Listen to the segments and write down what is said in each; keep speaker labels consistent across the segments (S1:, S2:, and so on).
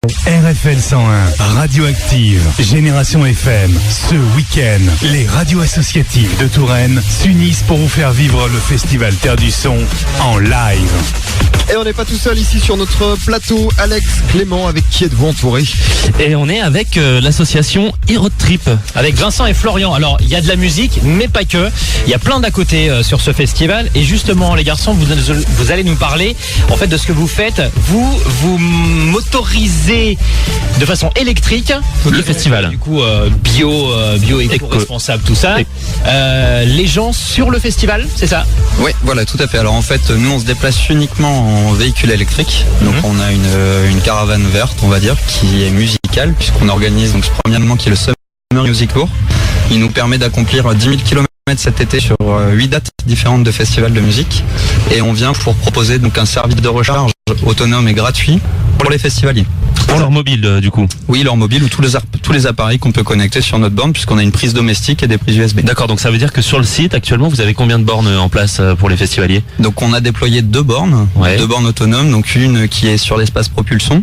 S1: RFL 101, Radioactive, Génération FM. Ce week-end, les radios associatives de Touraine s'unissent pour vous faire vivre le festival Terre du Son en live.
S2: Et on n'est pas tout seul ici sur notre plateau. Alex, Clément, avec qui êtes-vous entouré?
S3: Et on est avec l'association Road Trip.
S4: Avec Vincent et Florian. Alors, il y a de la musique, mais pas que. Il y a plein d'à côté sur ce festival. Et justement, les garçons, vous allez nous parler en fait de ce que vous faites. Vous motorisez de façon électrique
S3: le festival.
S4: Du coup, bio éco-responsable, tout ça. Les gens sur le festival, c'est ça?
S5: Oui, voilà, tout à fait. Alors en fait, nous on se déplace uniquement en véhicule électrique. Donc on a une caravane verte, on va dire, qui est musicale, puisqu'on organise donc ce premier événement qui est le Summer Music Tour. Il nous permet d'accomplir 10 000 km cet été sur 8 dates différentes de festivals de musique. Et on vient pour proposer donc un service de recharge autonome et gratuit pour les festivaliers.
S3: Pour leur mobile, du coup.
S5: Oui, leur mobile ou tous les appareils qu'on peut connecter sur notre borne, puisqu'on a une prise domestique et des prises USB.
S3: D'accord, donc ça veut dire que sur le site, actuellement, vous avez combien de bornes en place pour les festivaliers?
S5: Donc on a déployé deux bornes autonomes, donc une qui est sur l'espace propulsion,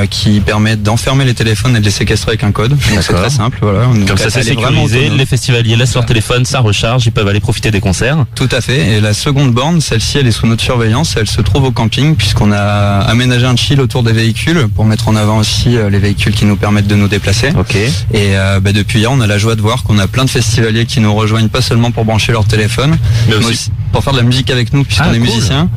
S5: qui permet d'enfermer les téléphones et de les séquestrer avec un code. Donc c'est très simple, voilà. Donc
S3: comme ça c'est sécurisé, les festivaliers laissent leur téléphone, ça recharge, ils peuvent aller profiter des concerts.
S5: Tout à fait, et la seconde borne, celle-ci elle est sous notre surveillance, elle se trouve au camping, puisqu'on a aménagé un chill autour des véhicules pour mettre en avant aussi les véhicules qui nous permettent de nous déplacer.
S3: Ok.
S5: Et depuis hier on a la joie de voir qu'on a plein de festivaliers qui nous rejoignent, pas seulement pour brancher leur téléphone, mais aussi pour faire de la musique avec nous, puisqu'on est musiciens.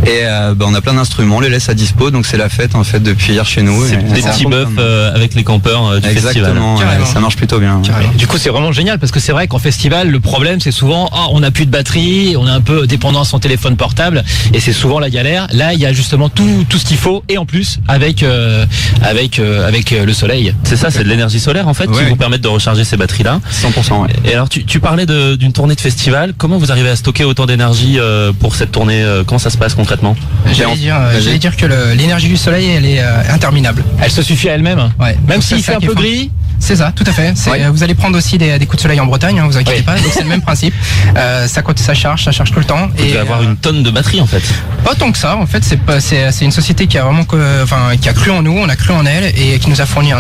S5: Et on a plein d'instruments, on les laisse à dispo, donc c'est la fête en fait depuis hier chez nous.
S3: C'est des petits bœufs avec les campeurs du festival.
S5: Exactement, ça marche plutôt bien.
S4: Du coup, c'est vraiment génial parce que c'est vrai qu'en festival, le problème c'est souvent on n'a plus de batterie, on est un peu dépendant à son téléphone portable et c'est souvent la galère. Là, il y a justement tout ce qu'il faut et en plus avec le soleil.
S3: C'est ça, c'est de l'énergie solaire en fait qui vous permet de recharger ces batteries-là.
S5: 100%. Ouais.
S3: Et alors, tu parlais d'une tournée de festival. Comment vous arrivez à stocker autant d'énergie pour cette tournée? Comment ça se passe concrètement?
S6: J'allais dire que l'énergie du soleil, elle est interminable.
S4: Elle se suffit à elle-même.
S6: Ouais.
S4: Même s'il fait un peu gris.
S6: C'est ça, tout à fait. Vous allez prendre aussi des coups de soleil en Bretagne, vous inquiétez pas. Donc c'est le même principe. Ça charge tout le temps.
S3: Vous devez avoir une tonne de batterie en fait.
S6: Pas tant que ça. En fait, c'est une société qui a vraiment qui a cru en nous, on a cru en elle et qui nous a fourni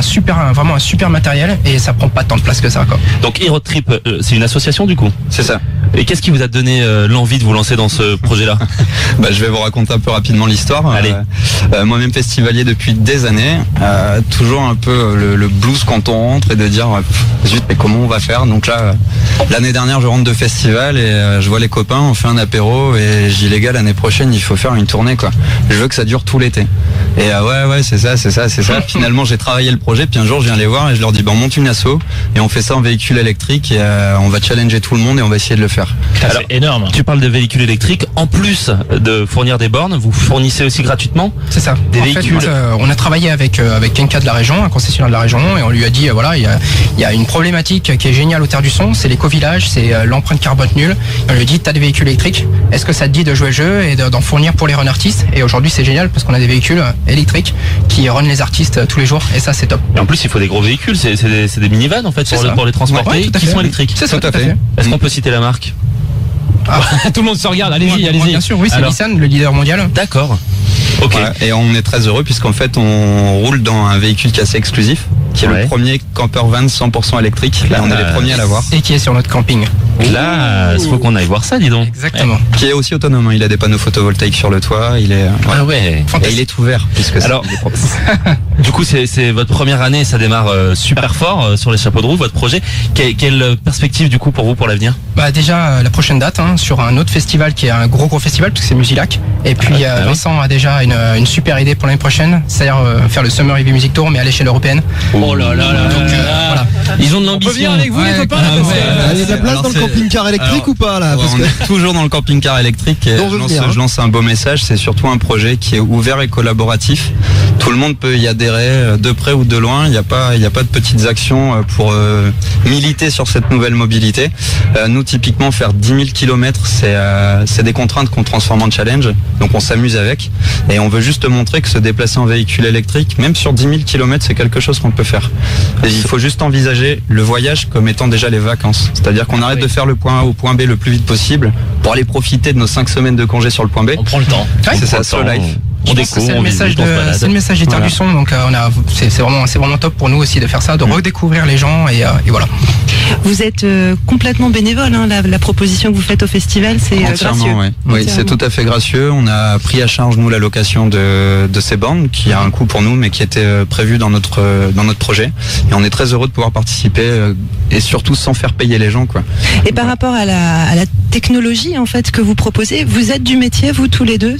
S6: vraiment un super matériel et ça prend pas tant de place que ça, quoi.
S3: Donc Road Trip, c'est une association du coup.
S5: C'est ça.
S3: Et qu'est-ce qui vous a donné l'envie de vous lancer dans ce projet-là?
S5: Je vais vous raconter un peu rapidement l'histoire.
S3: Allez.
S5: Moi-même festivalier depuis des années, toujours un peu le blues quand on rentre et de dire zut, mais comment on va faire? Donc là, l'année dernière je rentre de festival et je vois les copains, on fait un apéro et je dis les gars, l'année prochaine il faut faire une tournée quoi. Je veux que ça dure tout l'été. Et ouais c'est ça. Finalement j'ai travaillé le projet, puis un jour je viens les voir et je leur dis on monte une asso et on fait ça en véhicule électrique et on va challenger tout le monde et on va essayer de le faire.
S4: Alors, c'est énorme.
S3: Tu parles de véhicules électriques, en plus de fournir des bornes, vous fournissez aussi gratuitement
S6: C'est ça.
S3: Des véhicules.
S6: Fait, on a travaillé avec Kenka de la région, un concessionnaire de la région, et on lui a dit il y a une problématique qui est géniale au Terre du Son, c'est l'éco-village, c'est l'empreinte carbone nulle. On lui a dit t'as des véhicules électriques, est-ce que ça te dit de jouer le jeu et d'en fournir pour les run artistes? Et aujourd'hui c'est génial parce qu'on a des véhicules électriques qui run les artistes tous les jours et ça c'est top.
S3: Et en plus il faut des gros véhicules, c'est des minivans en fait pour les transporter qui sont électriques.
S6: C'est ça, tout à fait.
S3: Est-ce qu'on peut citer la marque?
S4: Tout le monde se regarde, allez-y.
S6: Bien sûr, oui, c'est Nissan, le leader mondial.
S3: D'accord. Ok.
S5: Ouais, et on est très heureux puisqu'en fait on roule dans un véhicule qui est assez exclusif, qui est le premier camper van 100% électrique. Là on est les premiers à l'avoir.
S6: Et qui est sur notre camping.
S3: Là, il faut qu'on aille voir ça, dis donc.
S6: Exactement.
S5: Ouais. Qui est aussi autonome, hein. Il a des panneaux photovoltaïques sur le toit, il est
S3: Ah ouais.
S5: Et il est ouvert puisque
S3: alors du coup c'est votre première année, ça démarre super fort sur les chapeaux de roue, votre projet. Quelle perspective du coup pour vous pour l'avenir?
S6: Déjà la prochaine date sur un autre festival qui est un gros festival parce que c'est Musilac. Et puis Vincent a déjà une super idée pour l'année prochaine, c'est-à-dire faire le Summer Heavy Music Tour mais à l'échelle européenne.
S4: Oh là là là.
S6: Donc voilà.
S3: Ils ont de l'ambition.
S4: On peut venir avec vous les copains?
S2: Il y a de la place dans le camping-car électrique ou pas là?
S5: On est toujours dans le camping-car électrique et je lance un beau message, c'est surtout un projet qui est ouvert et collaboratif. Tout le monde peut y adhérer de près ou de loin, il n'y a pas de petites actions pour militer sur cette nouvelle mobilité. Nous typiquement faire 10 000 km c'est des contraintes qu'on transforme en challenge, donc on s'amuse avec et on veut juste montrer que se déplacer en véhicule électrique, même sur 10 000 km, c'est quelque chose qu'on peut faire. Et il faut juste envisager le voyage comme étant déjà les vacances, c'est-à-dire qu'on arrête de faire le point A au point B le plus vite possible pour aller profiter de nos 5 semaines de congé sur le point B.
S4: On prend le temps.
S5: C'est ça, slow life.
S3: On découvre,
S6: c'est le
S3: on
S6: message
S3: visite, on se balade.
S6: c'est le message des Terres du Son, donc c'est vraiment top pour nous aussi de faire ça, de redécouvrir les gens et voilà.
S7: Vous êtes complètement bénévole, hein, la proposition que vous faites au festival, c'est gracieux.
S5: Oui, c'est tout à fait gracieux. On a pris à charge nous la location de ces bornes, qui a un coût pour nous, mais qui était prévu dans notre projet. Et on est très heureux de pouvoir participer et surtout sans faire payer les gens, quoi.
S7: Et par rapport à la technologie en fait que vous proposez, vous êtes du métier, vous tous les deux,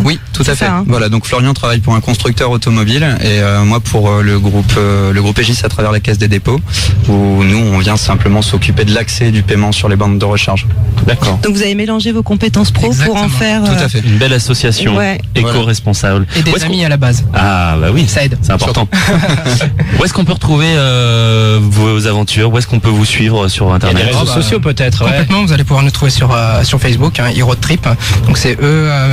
S5: Oui, tout à fait.
S7: Ça, hein.
S5: Voilà, donc Florian travaille pour un constructeur automobile et moi pour le groupe EGIS à travers la Caisse des dépôts, où nous on vient simplement s'occuper de l'accès et du paiement sur les bandes de recharge.
S3: D'accord.
S7: Donc vous avez mélangé vos compétences pro
S6: Exactement.
S7: pour en faire
S5: Tout à fait.
S3: Une belle association éco-responsable.
S6: Et des amis à la base.
S3: Ah bah oui,
S6: Ça aide.
S3: c'est important. Où est-ce qu'on peut retrouver vos aventures? Où est-ce qu'on peut vous suivre sur
S4: Il y a
S3: internet?
S4: des réseaux sociaux peut-être. Ouais.
S6: Complètement, vous allez pouvoir nous trouver sur Facebook, Hero Trip. Donc c'est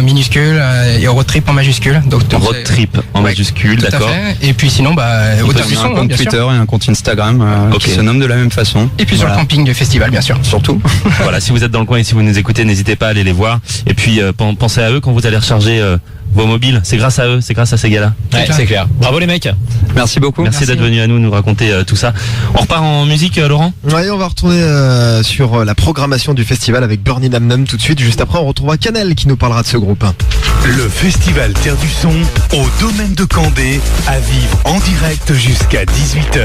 S6: minuscule et Road Trip en majuscule. Donc
S3: Road Trip en majuscule,
S6: tout à
S3: d'accord.
S6: fait. Et puis sinon, au Terre du
S5: On a
S6: Son,
S5: un compte
S6: bien sûr.
S5: Twitter et un compte Instagram qui se nomme de la même façon.
S6: Et puis sur le camping du festival, bien sûr.
S5: Surtout.
S3: Voilà, si vous êtes dans le coin et si vous nous écoutez, n'hésitez pas à aller les voir. Et puis pensez à eux quand vous allez recharger vos mobiles. C'est grâce à eux, c'est grâce à ces gars-là.
S4: Ouais, c'est clair. Bravo les mecs.
S5: Merci beaucoup.
S3: Merci d'être venu à nous raconter tout ça. On repart en musique, Laurent?
S2: Ouais, on va retourner sur la programmation du festival avec Burning Amnum tout de suite. Juste après, on retrouvera Canel qui nous parlera de ce groupe.
S1: Le festival Terre du Son au domaine de Candé à vivre en direct jusqu'à 18h.